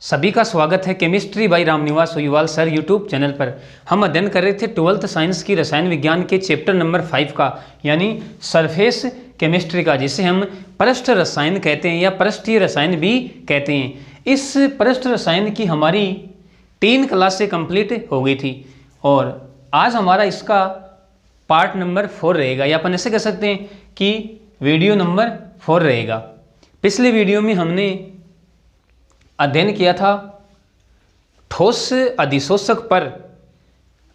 सभी का स्वागत है chemistry by Ramniwas Soiwal sir YouTube channel पर। हम अध्ययन कर रहे थे 12th साइंस की रसायन विज्ञान के चैप्टर नंबर 5 का, यानी सरफेस केमिस्ट्री का, जिसे हम पृष्ठ रसायन कहते हैं या पृष्ठीय रसायन भी कहते हैं। इस पृष्ठ रसायन की हमारी 3 क्लासें कंप्लीट हो गई थी और आज हमारा इसका पार्ट नंबर 4 रहेगा, या अपन ऐसे कह सकते हैं कि वीडियो नंबर 4 रहेगा। पिछले वीडियो में हमने अध्ययन किया था ठोस अधिशोषक पर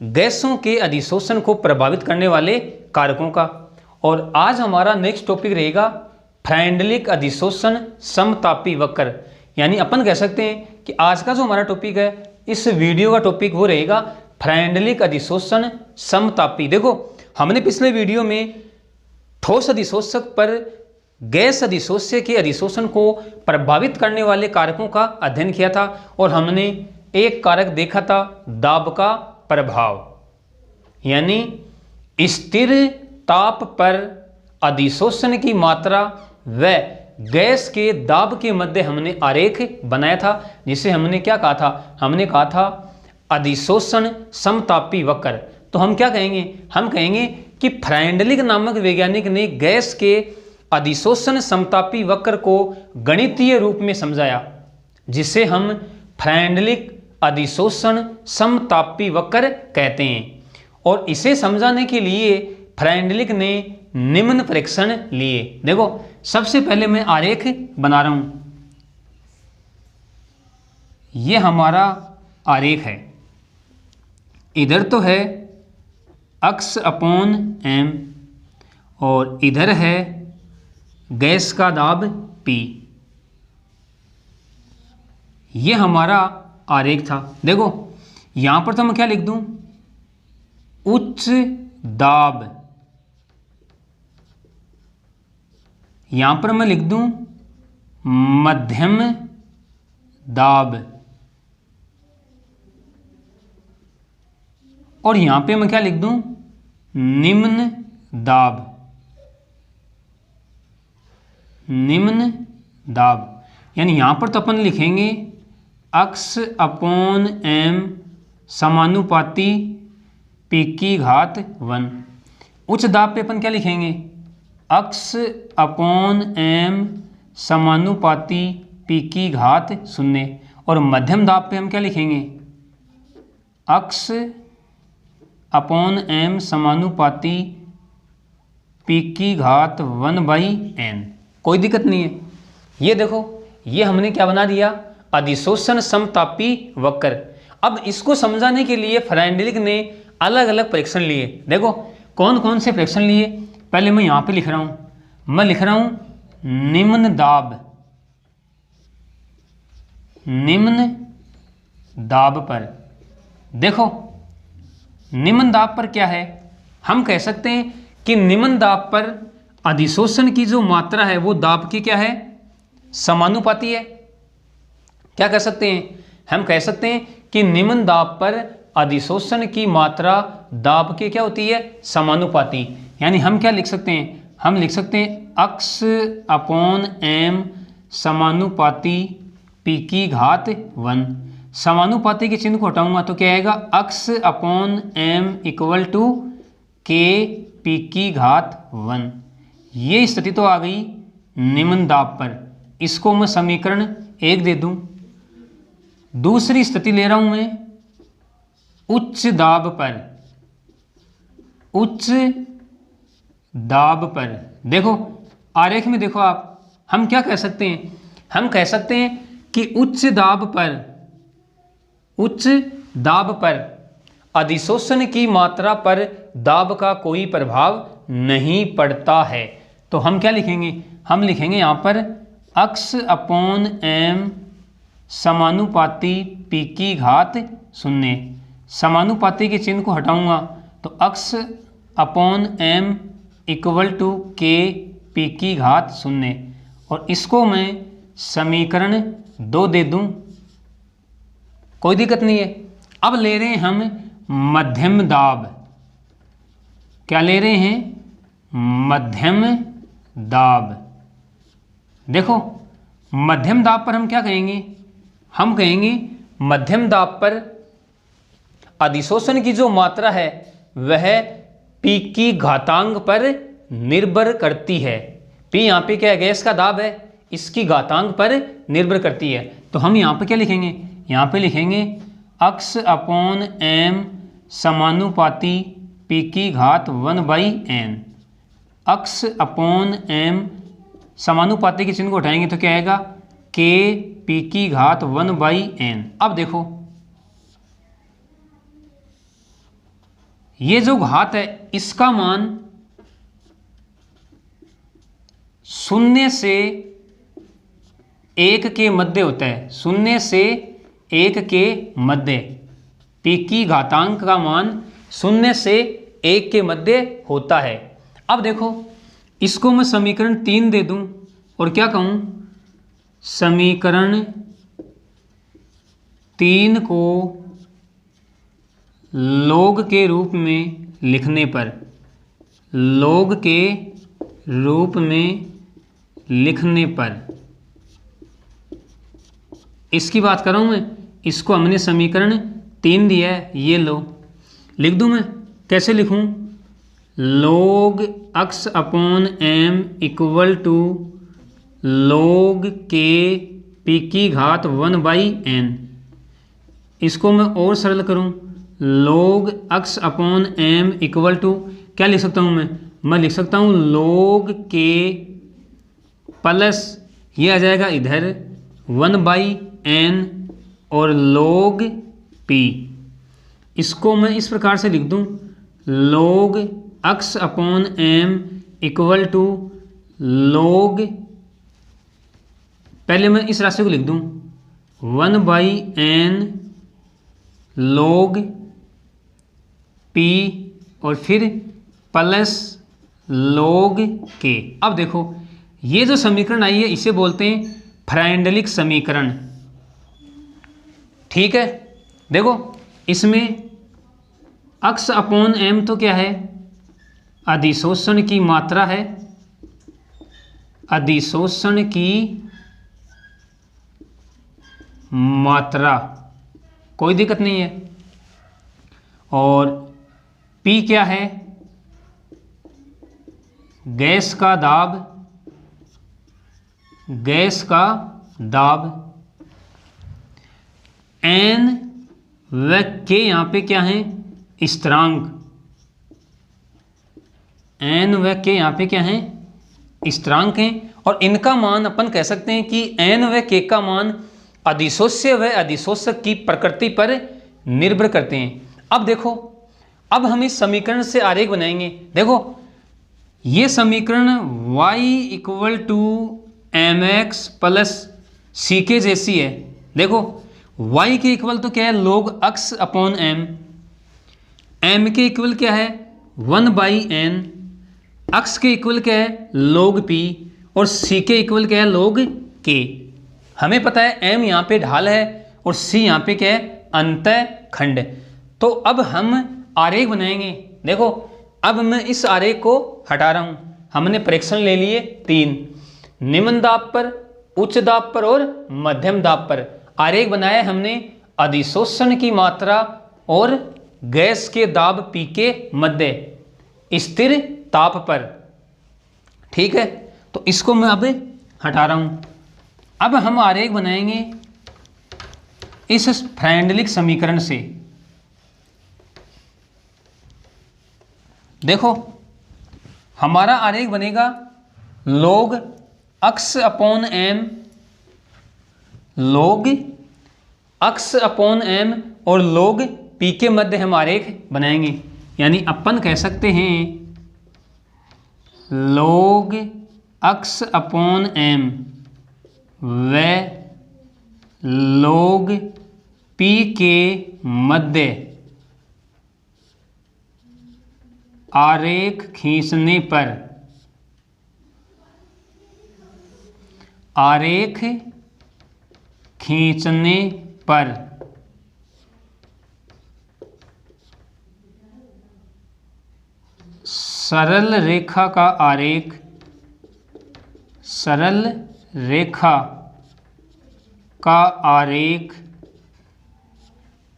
गैसों के अधिशोषण को प्रभावित करने वाले कारकों का, और आज हमारा नेक्स्ट टॉपिक रहेगा फ्रेंडलिक अधिशोषण समतापी वक्र। यानी अपन कह सकते हैं कि आज का जो हमारा टॉपिक है, इस वीडियो का टॉपिक वो रहेगा फ्रेंडलिक अधिशोषण समतापी। देखो, हमने पिछले वीडियो में ठोस अधिशोषक पर गैस अधिशोष्य के अधिशोषण को प्रभावित करने वाले कारकों का अध्ययन किया था और हमने एक कारक देखा था, दाब का प्रभाव। यानी स्थिर ताप पर अधिशोषण की मात्रा व गैस के दाब के मध्य हमने आरेख बनाया था, जिसे हमने क्या कहा था, हमने कहा था अधिशोषण समतापी वक्र। तो हम क्या कहेंगे, हम कहेंगे कि फ्रेंडलिक नामक वैज्ञानिक ने गैस के अधिशोषण समतापी वक्र को गणितीय रूप में समझाया, जिसे हम फ्रेंडलिक अधिशोषण समतापी वक्र कहते हैं। और इसे समझाने के लिए फ्रेंडलिक ने निम्न परीक्षण लिए। देखो, सबसे पहले मैं आरेख बना रहा हूं, यह हमारा आरेख है। इधर तो है अक्स अपॉन एम और इधर है गैस का दाब P। ये हमारा आरेख था। देखो, यहां पर तो मैं क्या लिख दूं, उच्च दाब, यहां पर मैं लिख दूं मध्यम दाब, और यहां पे मैं क्या लिख दूं, निम्न दाब, निम्न दाब। यानी यहां पर तो अपन लिखेंगे अक्स अपॉन एम समानुपाती P की घात 1। उच्च दाब पे अपन क्या लिखेंगे, अक्स अपॉन एम समानुपाती P की घात 0। और मध्यम दाब पे हम क्या लिखेंगे, अक्स अपॉन एम समानुपाती P की घात 1/n। कोई दिक्कत नहीं है। ये देखो, ये हमने क्या बना दिया, अधिशोषण समतापी वक्र। अब इसको समझाने के लिए फ्रेंडलिक ने अलग अलग परीक्षण लिए। देखो, कौन कौन से परीक्षण लिए, पहले मैं यहां पे लिख रहा हूं, मैं लिख रहा हूं निम्न दाब, निम्न दाब पर। देखो, निम्न दाब पर क्या है, हम कह सकते हैं कि निम्न दाब पर अधिशोषण की जो मात्रा है वो दाब की क्या है, समानुपाती है। क्या कह सकते हैं, हम कह सकते हैं कि निम्न दाब पर अधिशोषण की मात्रा दाब के क्या होती है, समानुपाती। यानी हम क्या लिख सकते हैं, हम लिख सकते हैं अक्स अपॉन एम समानुपाती P की घात 1। समानुपाती के चिन्ह को हटाऊंगा तो क्या आएगा, अक्स अपॉन एम इक्वल टू के P की घात 1। ये स्थिति तो आ गई निम्न दाब पर, इसको मैं समीकरण 1 दे दूं। दूसरी स्थिति ले रहा हूं मैं उच्च दाब पर, उच्च दाब पर। देखो, आरेख में देखो आप, हम क्या कह सकते हैं, हम कह सकते हैं कि उच्च दाब पर, उच्च दाब पर अधिशोषण की मात्रा पर दाब का कोई प्रभाव नहीं पड़ता है। तो हम क्या लिखेंगे, हम लिखेंगे यहां पर अक्स अपॉन एम समानुपाती P की घात 0। समानुपाती के चिन्ह को हटाऊंगा तो अक्स अपॉन एम इक्वल टू के P की घात 0, और इसको मैं समीकरण 2 दे दूं। कोई दिक्कत नहीं है। अब ले रहे हैं हम मध्यम दाब। क्या ले रहे हैं, मध्यम दाब। देखो, मध्यम दाब पर हम क्या कहेंगे, हम कहेंगे मध्यम दाब पर अधिशोषण की जो मात्रा है वह P की घातांक पर निर्भर करती है। P यहाँ पे क्या है, गैस का दाब है, इसकी घातांक पर निर्भर करती है। तो हम यहाँ पे क्या लिखेंगे, यहाँ पे लिखेंगे अक्स अपॉन एम समानुपाती P की घात 1/n। अक्स अपॉन एम समानुपाती के चिन्ह को उठाएंगे तो क्या आएगा, K P की घात 1/n। अब देखो ये जो घात है इसका मान 0 से 1 के मध्य होता है, 0 से 1 के मध्य। P की घातांक का मान 0 से 1 के मध्य होता है। अब देखो इसको मैं समीकरण 3 दे दूं और क्या कहूं, समीकरण 3 को लॉग के रूप में लिखने पर, लॉग के रूप में लिखने पर, इसकी बात कर रहा हूं मैं, इसको हमने समीकरण 3 दिया है, ये लो लिख दूं मैं, कैसे लिखूं, log x upon M equal to log के P की घात 1/n। इसको मैं और सरल करूं, log x upon M equal to क्या लिख सकता हूं मैं लिख सकता हूं log के प्लस ये आ जाएगा इधर 1/n और log P। इसको मैं इस प्रकार से लिख दूं log x upon M equal to log, पहले मैं इस राशि को लिख दूं 1/n log P और फिर प्लस log K। अब देखो ये जो समीकरण आई है इसे बोलते हैं फ्राइंडलिक समीकरण। ठीक है, देखो इसमें x अपॉन m तो क्या है, अधिशोषण की मात्रा है, अधिशोषण की मात्रा, कोई दिक्कत नहीं है। और P क्या है, गैस का दाब, गैस का दाब। N व K यहाँ पे क्या है, स्थिरांक। N व K यहाँ पे क्या है, स्थिरांक हैं और इनका मान अपन कह सकते हैं कि N व K का मान अधिशोष्य व अधिशोषक की प्रकृति पर निर्भर करते हैं। अब देखो, अब हम इस समीकरण से आरेख बनाएंगे। देखो ये समीकरण y equal to mx plus C के जैसी है। देखो y के इक्वल तो क्या है, log x upon m, m के इक्वल क्या है 1/n, x के इक्वल क्या है log p और c के इक्वल क्या है log k। हमें पता है m यहाँ पे ढाल है और c यहाँ पे क्या है अंतः खंड। तो अब हम आरेख बनाएंगे। देखो अब मैं इस आरेख को हटा रहा हूँ। हमने प्रेक्षण ले लिए 3, निम्न दाब पर, उच्च दाब पर और मध्यम दाब पर। आरेख बनाया हमने अधिशोषण की मात्रा और गैस के दाब P के मध्य स्थिर ताप पर। ठीक है, तो इसको मैं अब हटा रहा हूँ। अब हम आरेख बनाएंगे इस फ्राइंडलिक समीकरण से। देखो हमारा आरेख बनेगा log x upon m, log x upon m और log P के मध्य हम आरेख बनाएंगे। यानी अपन कह सकते हैं log x अपॉन m व log P के मध्य आरेख खींचने पर, आरेख खींचने पर सरल रेखा का आरेख, सरल रेखा का आरेख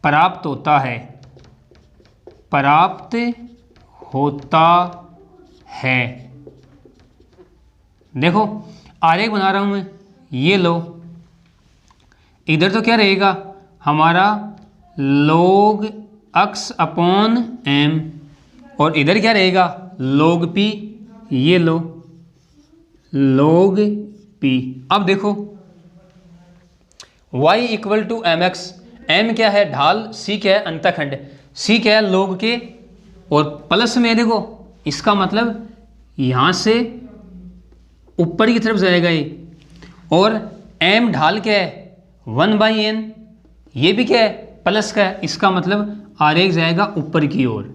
प्राप्त होता है, प्राप्त होता है। देखो आरेख बना रहा हूं मैं, ये लो, इधर तो क्या रहेगा हमारा log x अपॉन m, और इधर क्या रहेगा log p, ये लो log p। अब देखो y equal to M X, m क्या है ढाल, c क्या है अंतखंड, c क्या है log के, और प्लस में देखो इसका मतलब यहां से ऊपर की तरफ जाएगा ये, और m ढाल क्या है 1/n, ये भी क्या है प्लस का है, इसका मतलब आरेख जाएगा ऊपर की ओर।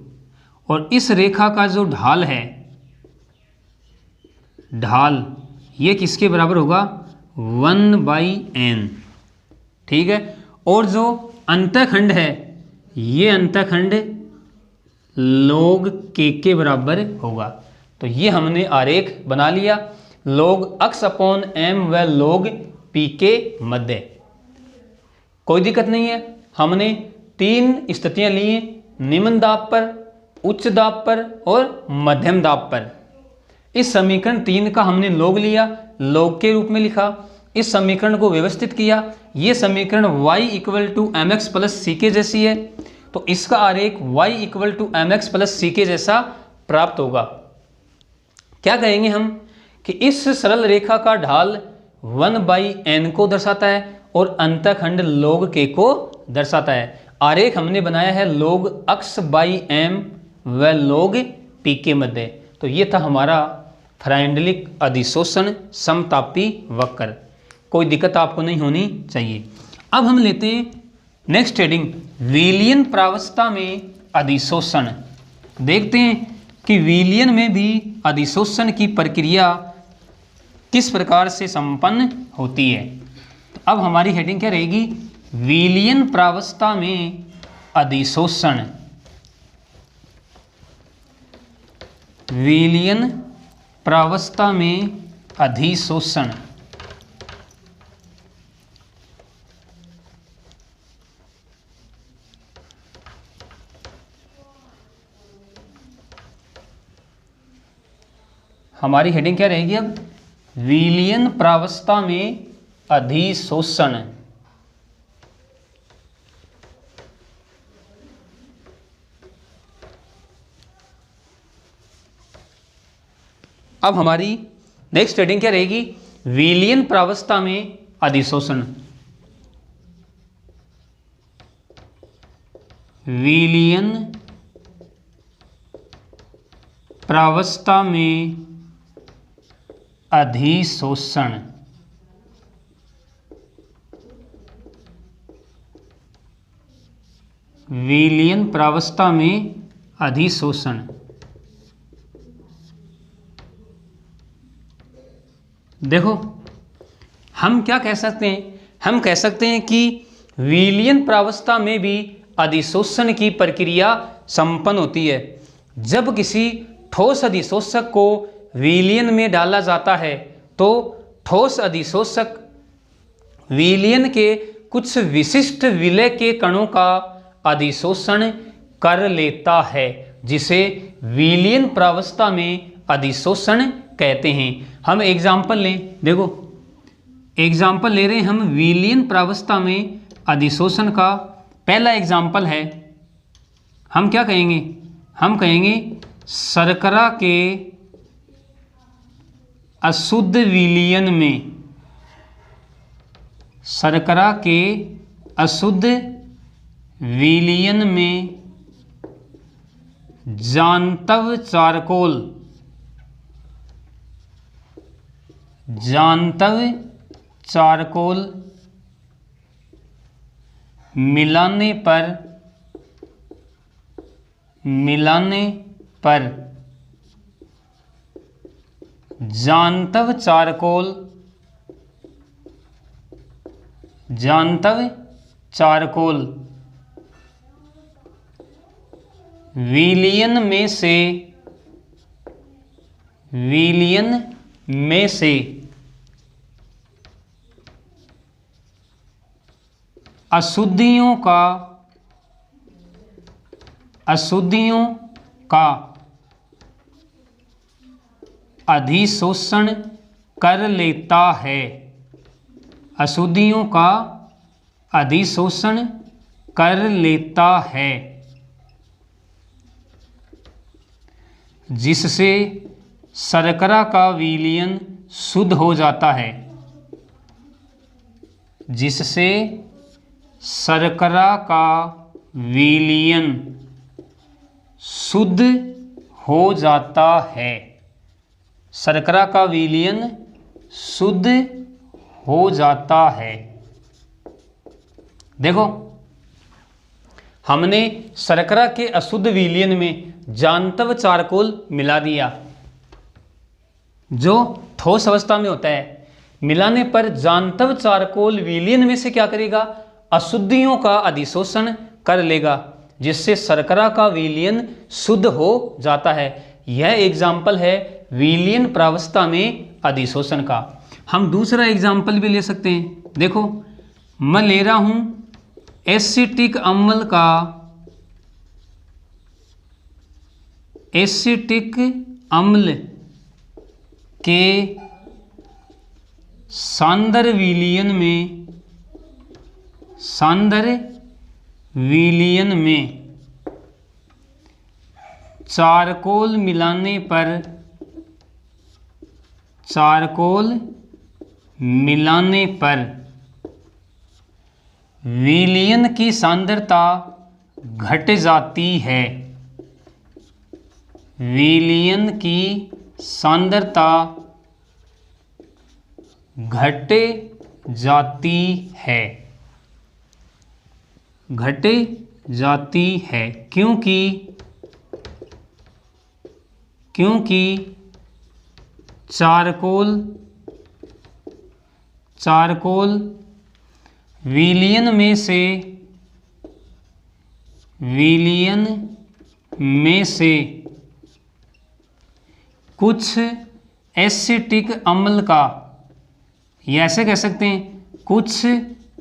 और इस रेखा का जो ढाल है, ढाल ये किसके बराबर होगा 1/n, ठीक है। और जो अंतखंड है, ये अंतखंड log k के बराबर होगा। तो ये हमने आरेख बना लिया log x अपॉन m व log p के मध्य। कोई दिक्कत नहीं है, हमने 3 स्थितियां ली हैं, निम्न दाब पर, उच्च दाब पर और मध्यम दाब पर। इस समीकरण 3 का हमने log लिया, log के रूप में लिखा, इस समीकरण को व्यवस्थित किया। ये समीकरण y equal to M X plus C के जैसी है, तो इसका आरेख y equal to M X plus C के जैसा प्राप्त होगा। क्या कहेंगे हम कि इस सरल रेखा का ढाल 1/n को दर्शाता है और अंतखंड log k को दर्शाता है। आरेख हमने बनाया है log x/m व log p के मध्य। तो ये था हमारा फ्राइंडलिक अधिशोषण समतापी वक्र। कोई दिक्कत आपको नहीं होनी चाहिए। अब हम लेते हैं नेक्स्ट हेडिंग, विलयन प्रावस्था में अधिशोषण। देखते हैं कि विलयन में भी अधिशोषण की प्रक्रिया किस प्रकार से संपन्न होती है। तो अब हमारी हेडिंग क्या रहेगी, विलयन प्रावस्था में अधिशोषण। विलयन प्रावस्था में अधिशोषण। हमारी हेडिंग क्या रहेगी अब, विलयन प्रावस्था में अधिशोषण। अब हमारी नेक्स्ट हेडिंग क्या रहेगी, विलयन प्रावस्था में अधिशोषण। विलयन प्रावस्था में अधिशोषण। विलयन प्रावस्था में अधिशोषण। देखो हम क्या कह सकते हैं, हम कह सकते हैं कि विलयन प्रावस्था में भी अधिशोषण की प्रक्रिया संपन्न होती है। जब किसी ठोस अधिशोषक को विलयन में डाला जाता है तो ठोस अधिशोषक विलयन के कुछ विशिष्ट विलय के कणों का अधिशोषण कर लेता है, जिसे विलयन प्रावस्था में अधिशोषण कहते हैं। हम एग्जाम्पल लें, देखो एग्जाम्पल ले रहे हैं हम विलयन प्रावस्था में अधिशोषण का। पहला एग्जाम्पल है, हम क्या कहेंगे, हम कहेंगे शर्करा के अशुद्ध विलयन में, शर्करा के अशुद्ध विलयन में जांतव चारकोल, जांतव चारकोल मिलाने पर जांतव चारकोल विलयन में से अशुद्धियों का अधिशोषण कर लेता है, अशुद्धियों का अधिशोषण कर लेता है, जिससे शर्करा का विलयन शुद्ध हो जाता है, जिससे शर्करा का विलयन शुद्ध हो जाता है, शर्करा का विलयन शुद्ध हो जाता है। देखो, हमने शर्करा के अशुद्ध विलयन में जांतव चारकोल मिला दिया, जो ठोस अवस्था में होता है। मिलाने पर जांतव चारकोल विलयन में से क्या करेगा, अशुद्धियों का अधिशोषण कर लेगा, जिससे शर्करा का विलयन शुद्ध हो जाता है। यह एग्जाम्पल है विलयन प्रावस्था में अधिशोषण का। हम दूसरा एग्जाम्पल भी ले सकते हैं। देखो, मैं ले रहा हूं एसिटिक अम्ल का, एसिटिक अम्ल के सांद्र विलयन में, सांद्र विलयन में चारकोल मिलाने पर, चारकोल मिलाने पर विलयन की सांद्रता घट जाती है, विलयन की सांद्रता घट जाती है, घट जाती है, क्योंकि चारकोल विलयन में से कुछ एसिटिक अम्ल का, या ऐसे कह सकते हैं कुछ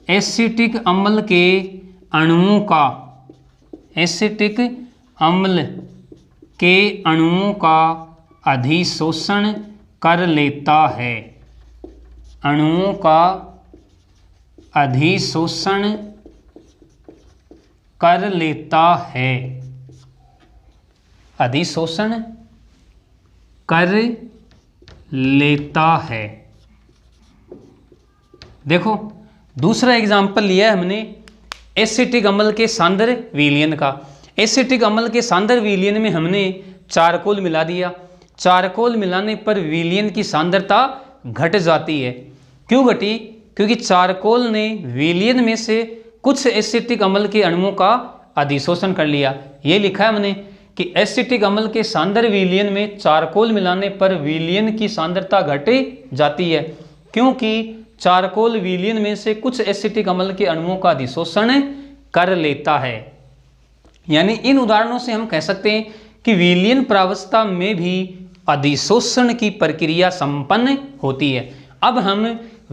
एसिटिक अम्ल के अणुओं का, एसिटिक अम्ल के अणुओं का अधिशोषण कर लेता है, अणुओं का अधिशोषण कर लेता है, अधिशोषण कर लेता है। देखो, दूसरा एग्जाम्पल लिया है हमने एसिटिक अम्ल के सांद्र विलयन का। एसिटिक अम्ल के सांद्र विलयन में हमने चारकोल मिला दिया। चारकोल मिलाने पर विलयन की सांद्रता घट जाती है। क्यों घटी? क्योंकि चारकोल ने विलयन में से कुछ एसिटिक अम्ल के अणुओं का अधिशोषण कर लिया। ये लिखा है हमने कि एसिटिक अम्ल के सांद्र विलयन में चारकोल मिलाने पर विलयन की सांद्रता घट जाती है, क्योंकि चारकोल विलयन में से कुछ एसिटिक अम्ल के अणुओं का अधिशोषण कर लेता है। यानी इन उदाहरणों से हम कह सकते हैं कि विलयन प्रावस्था में भी अधिशोषण की प्रक्रिया संपन्न होती है। अब हम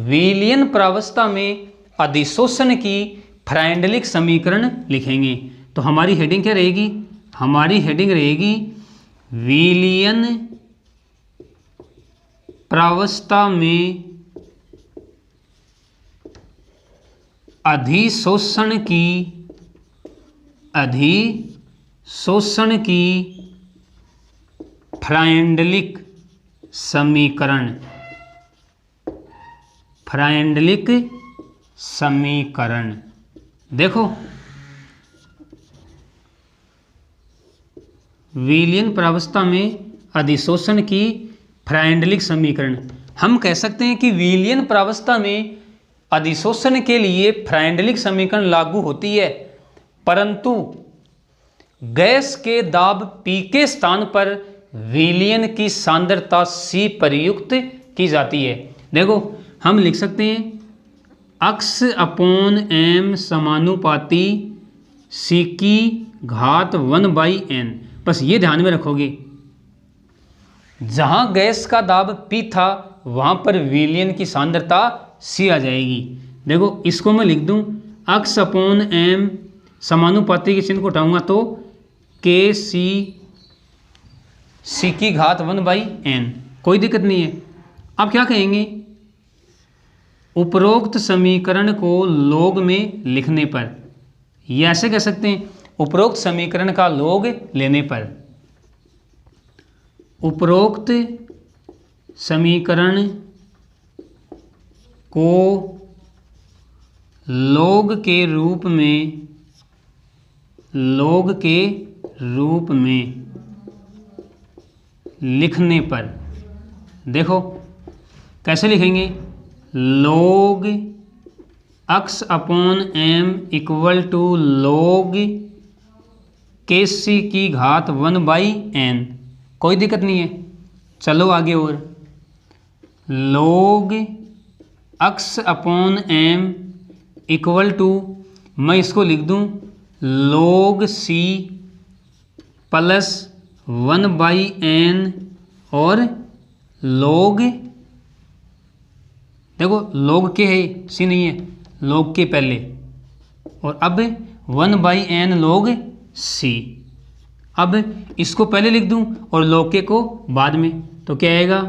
विलयन प्रावस्था में अधिशोषण की फ्राइंडलिक समीकरण लिखेंगे। तो हमारी हेडिंग क्या रहेगी? हमारी हेडिंग रहेगी विलयन प्रावस्था में अधिशोषण की फ्राइंडलिक समीकरण, फ्राइंडलिक समीकरण। देखो, विलयन प्रावस्था में अधिशोषण की फ्राइंडलिक समीकरण। हम कह सकते हैं कि विलयन प्रावस्था में अधिशोषण के लिए फ्राइंडलिक समीकरण लागू होती है, परंतु गैस के दाब P के स्थान पर विलयन की सांद्रता C प्रयुक्त की जाती है। देखो, हम लिख सकते हैं x अपॉन m समानुपाती C की घात 1/n। बस ये ध्यान में रखोगे, जहां गैस का दाब P था वहां पर विलयन की सांद्रता C आ जाएगी। देखो, इसको मैं लिख दूं अक्स अपॉन एम समानुपाती के चिन्ह को उठाऊंगा तो के सी की घात 1/n, कोई दिक्कत नहीं है। अब क्या कहेंगे, उपरोक्त समीकरण को लॉग में लिखने पर, ये ऐसे कह सकते हैं, उपरोक्त समीकरण का लॉग लेने पर, उपरोक्त समीकरण को लॉग के रूप में लिखने पर, देखो कैसे लिखेंगे, log x upon M equal to log के सी की घात 1/n, कोई दिक्कत नहीं है। चलो आगे, और log x upon M equal to, मैं इसको लिख दूं लॉग सी प्लस 1/n और लॉग, देखो लॉग के है, सी नहीं है, लॉग के पहले, और अब 1/n लॉग सी। अब इसको पहले लिख दूं और लॉग के को बाद में, तो क्या आएगा,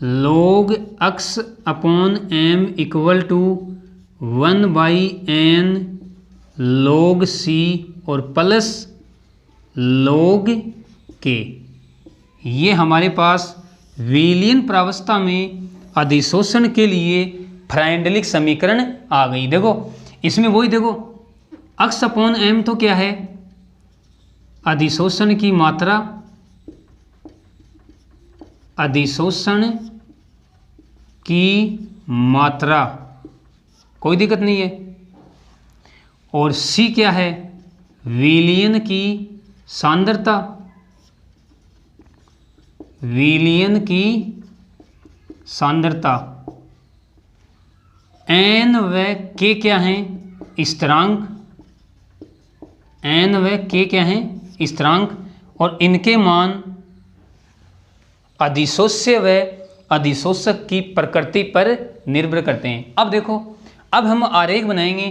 log x upon M equal to 1/n log C और प्लस लॉग के। ये हमारे पास विलयन प्रावस्था में अधिशोषण के लिए फ्राइंडलिक समीकरण आ गई। देखो इसमें वही, देखो अक्स अपॉन एम तो क्या है, अधिशोषण की मात्रा, अधिशोषण की मात्रा, कोई दिक्कत नहीं है, और सी क्या है, विलयन की सांद्रता, विलयन की सांद्रता, एन व के क्या हैं, स्थिरांक, एन व के क्या हैं, स्थिरांक, और इनके मान अधिशोष्य व अधिशोषक की प्रकृति पर निर्भर करते हैं। अब देखो, अब हम आरेख बनाएंगे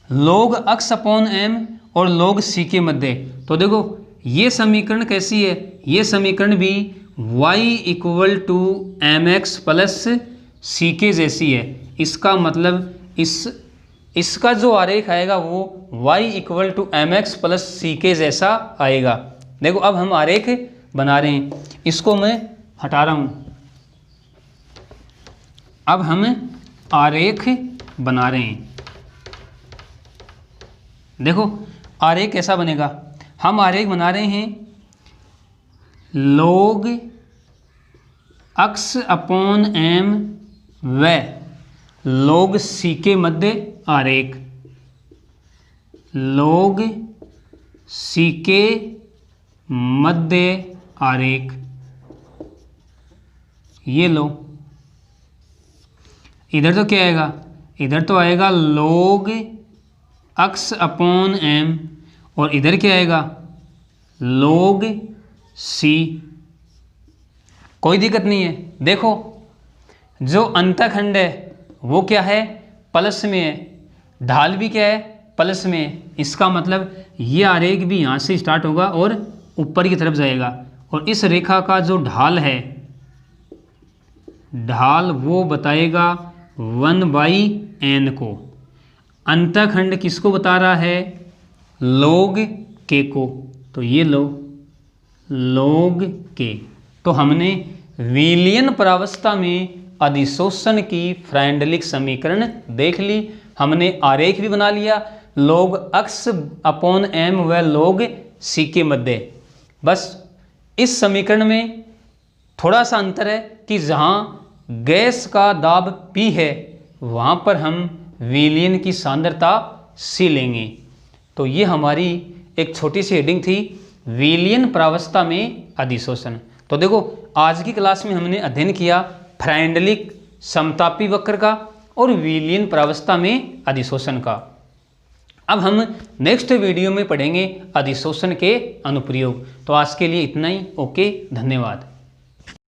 लॉग अक्स अपॉन एम और लॉग सी के मध्य। तो देखो ये समीकरण कैसी है, ये समीकरण भी y equal to M X plus C के जैसी है। इसका मतलब इसका जो आरेख आएगा वो y equal to M X plus C के जैसा आएगा। देखो अब हम आरेख बना रहे हैं, इसको मैं हटा रहा हूँ। अब हम आरेख बना रहे हैं। देखो आरेख कैसा बनेगा, हम आरेख बना रहे हैं लॉग अक्स अपॉन एम व लॉग सी के मध्य आरेख, लॉग सी के मध्य आरेख, ये लो। इधर तो क्या आएगा, इधर तो आएगा लॉग अक्स अपॉन एम, और इधर क्या आएगा लॉग सी। कोई दिक्कत नहीं है। देखो जो अंतखंड है वो क्या है, प्लस में है, ढाल भी क्या है, प्लस में है। इसका मतलब ये आरेख भी यहाँ से स्टार्ट होगा और ऊपर की तरफ जाएगा, और इस रेखा का जो ढाल है, ढाल वो बताएगा 1/n को। अंतखंड किसको बता रहा है, लॉग के को। तो ये लो लॉग के। तो हमने विलयन प्रावस्था में अधिशोषण की फ्राइंडलिक समीकरण देख ली, हमने आरेख भी बना लिया लॉग अक्स अपॉन एम व लॉग सी के मध्य। बस इस समीकरण में थोड़ा सा अंतर है कि जहाँ गैस का दाब P है वहाँ पर हम विलयन की सांद्रता C लेंगे। तो ये हमारी एक छोटी सी हेडिंग थी, विलयन प्रावस्था में अधिशोषण। तो देखो आज की क्लास में हमने अध्ययन किया फ्राइंडलिक समतापी वक्र का और विलयन प्रावस्था में अधिशोषण का। अब हम नेक्स्ट वीडियो में पढ़ेंगे अधिशोषण के अनुप्रयोग। तो आज के लिए इतना ही। ओके, धन्यवाद।